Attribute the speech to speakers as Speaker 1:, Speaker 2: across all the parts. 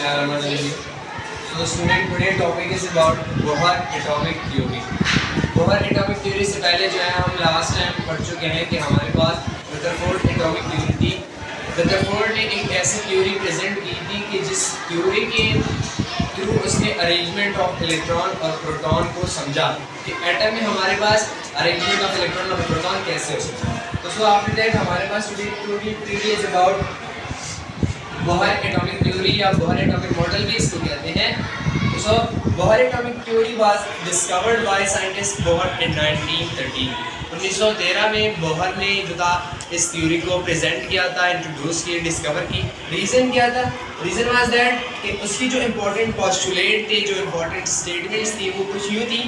Speaker 1: So student, today topic is about Bohr atomic theory. Bohr atomic theory से पहले जो है हम लास्ट टाइम पढ़ चुके हैं कि हमारे पास रदरफोर्ड एटॉमिक थ्योरी थी। रदरफोर्ड ने एक ऐसी थ्योरी प्रेजेंट की थी कि जिस थ्योरी के थ्रू उसने अरेंजमेंट ऑफ इलेक्ट्रॉन और प्रोटॉन को समझा कि एटम में हमारे पास अरेंजमेंट ऑफ इलेक्ट्रॉन और प्रोटॉन कैसे हो सकता है। तो सो आफ्टर दैट हमारे पास today theory is about Bohr atomic theory या बोहर एटॉमिक मॉडल भी इसको कहते हैं। So Bohr atomic theory was discovered by scientist Bohr in 1913 में बोहर ने जो था इस थ्योरी को प्रेजेंट किया था, इंट्रोड्यूस किया, डिस्कवर की। रीज़न क्या था? रीज़न वाज दैट कि उसकी जो इम्पोर्टेंट पोस्टुलेट थे, जो इम्पोर्टेंट स्टेटमेंट्स थी वो कुछ यूँ थी।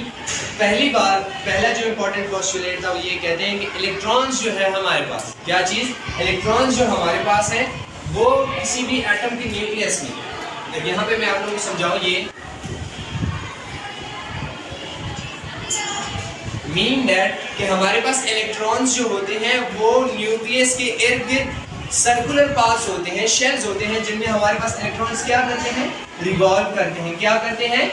Speaker 1: पहला जो इम्पोर्टेंट पोस्टुलेट था वो ये कहते हैं कि इलेक्ट्रॉन्स जो है हमारे पास, क्या चीज़? इलेक्ट्रॉन्स जो हमारे पास है वो किसी भी एटम के न्यूक्लियस में, यहाँ पे मैं आप लोगों को समझाऊँ, ये मीन दैट कि हमारे पास इलेक्ट्रॉन्स जो होते हैं वो न्यूक्लियस के इर्द गिर्द सर्कुलर पाथ्स होते हैं, शेल्स होते हैं, जिनमें हमारे पास इलेक्ट्रॉन्स क्या करते हैं? रिवॉल्व करते हैं। क्या करते हैं?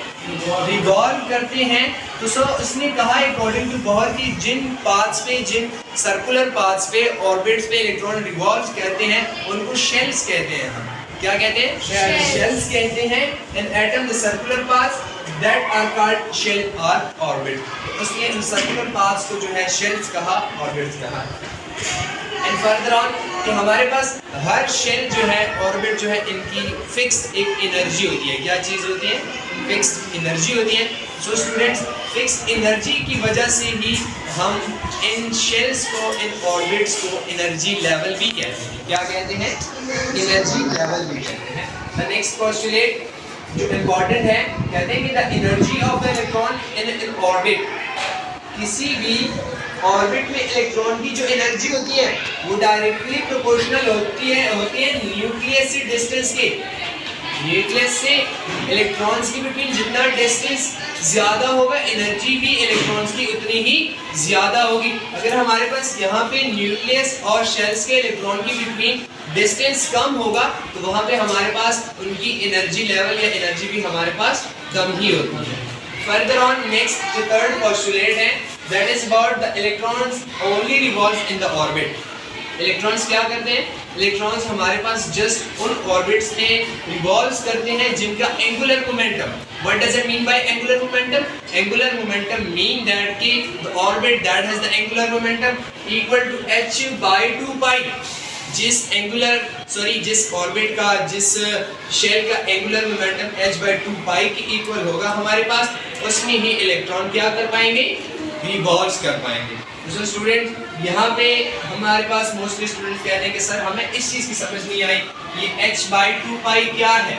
Speaker 1: रिवॉल्व करते हैं। तो सो उसने कहा अकॉर्डिंग टू बोहर की जिन पाथ्स पे, जिन सर्कुलर पाथ्स पे, ऑर्बिट्स पे इलेक्ट्रॉन रिवॉल्व करते हैं उनको शेल्स कहते हैं। हम क्या कहते हैं? शेल्स कहते हैं। In atom the circular paths that are called shell और ऑर्बिट। उसने इन सर्कुलर पाथ्स को जो है शेल्स कहा, ऑर्बिट्स कहा। एंड फर्दर ऑन कि हमारे पास हर शेल जो है, ऑर्बिट जो है, इनकी फिक्स्ड एक एनर्जी होती है। क्या चीज़ होती है? फिक्स्ड एनर्जी होती है। सो स्टूडेंट्स, फिक्स्ड एनर्जी की वजह से ही हम इन शेल्स को, इन ऑर्बिट्स को एनर्जी लेवल भी कहते हैं। क्या कहते हैं? एनर्जी लेवल भी कहते हैं। द नेक्स्ट पोस्टुलेट जो इम्पोर्टेंट है, कहते हैं कि the energy of the electron in orbit, किसी भी ऑर्बिट में इलेक्ट्रॉन की जो एनर्जी होती है वो डायरेक्टली प्रोपोर्शनल होती है न्यूक्लियस से डिस्टेंस के। न्यूक्लियस से इलेक्ट्रॉन्स के बिटवीन जितना डिस्टेंस ज़्यादा होगा, एनर्जी भी इलेक्ट्रॉन्स की उतनी ही ज़्यादा होगी। अगर हमारे पास यहाँ पे न्यूक्लियस और शेल्स के इलेक्ट्रॉन के बिटवीन डिस्टेंस कम होगा तो वहाँ पे हमारे पास उनकी एनर्जी लेवल या एनर्जी भी हमारे पास कम ही होती है। फर्दर ऑन नेक्स्ट जो थर्ड पोस्टुलेट है, that is about the electrons only revolve in the orbit. Electrons क्या करते हैं? इलेक्ट्रॉन्स हमारे पास जस्ट उन ऑर्बिट्स में रिवॉल्व करते हैं जिनका angular momentum, what does it mean by angular momentum? Angular momentum mean that कि the orbit that has the angular momentum equal to h/2 pi. जिस ऑर्बिट का, जिस शेल का एंगुलर मोमेंटम h/2 पाई के इक्वल होगा हमारे पास, उसमें ही इलेक्ट्रॉन क्या कर पाएंगे? रिवॉल्व कर पाएंगे। तो स्टूडेंट, यहाँ पे हमारे पास मोस्टली स्टूडेंट्स कहते हैं कि सर हमें इस चीज़ की समझ नहीं आई, ये h/2 पाई क्या है?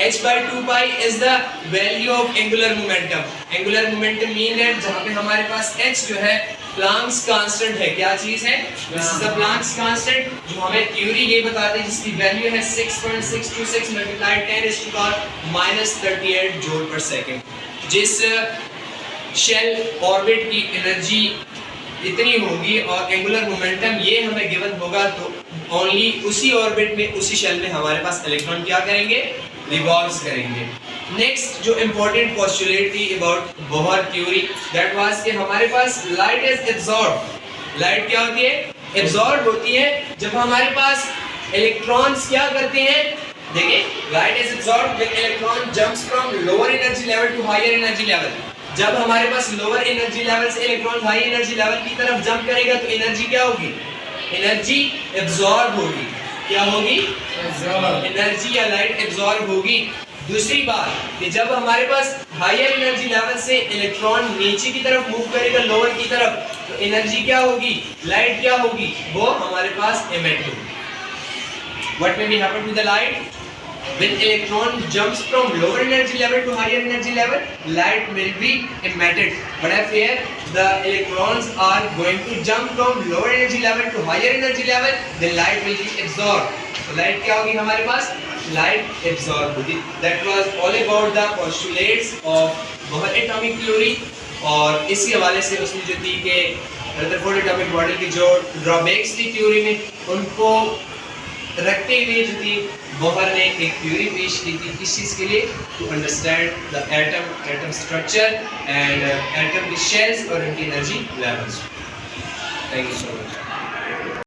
Speaker 1: h/2 pi is the value of angular momentum. Angular momentum mean है जहाँ पे हमारे पास h जो है प्लांक्स कांस्टेंट है। क्या चीज़ है? This is the Planck's constant, जो हमें थ्योरी ये बताते हैं, जिसकी वैल्यू है 6.626 मल्टीप्लाइड 10⁻⁻38 जूल पर सेकेंड। जिस शेल ऑर्बिट की एनर्जी इतनी होगी और एंगुलर मोमेंटम ये हमें गिवन होगा, तो ओनली उसी ऑर्बिट में, उसी शेल में हमारे पास इलेक्ट्रॉन क्या करेंगे? रिवॉल्व करेंगे। नेक्स्ट जो इम्पोर्टेंट पोस्टुलेट थी about Bohr theory, that was कि हमारे पास लाइट इज एब्जॉर्ब। लाइट क्या होती है? एब्जॉर्ब होती है जब हमारे पास इलेक्ट्रॉन्स क्या करते हैं? देखिए, light is absorb when electron jumps from lower energy level to higher energy level. जब हमारे पास लोअर एनर्जी लेवल से इलेक्ट्रॉन हाई एनर्जी लेवल की तरफ जंप करेगा तो एनर्जी क्या होगी? एनर्जी एब्जॉर्ब होगी। क्या होगी? एनर्जी या लाइट एब्जॉर्ब होगी। दूसरी बात कि जब हमारे पास हायर एनर्जी लेवल से इलेक्ट्रॉन नीचे की तरफ मूव करेगा, लोअर की तरफ, तो एनर्जी क्या होगी? लाइट क्या होगी? वो हमारे पास एमिट होगी। What may be happen to the light? When electron jumps from lower energy level to higher energy level, light will be emitted. But if here the electrons are going to jump from lower energy level to higher energy level, then light will be absorbed. So light क्या होगी हमारे पास? Light absorbed होगी. That was all about the postulates of Bohr atomic theory. और इसी हवाले से उसने जो थी कि रदरफोर्ड एटॉमिक मॉडल की जो ड्रॉबैक्स थी थ्योरी में, उनको रखते हुए जो थी बोहर ने एक थ्योरी पेश की थी किस चीज़ के लिए, to understand the atom structure and atom के शेल्स और उनकी energy levels. Thank you so much.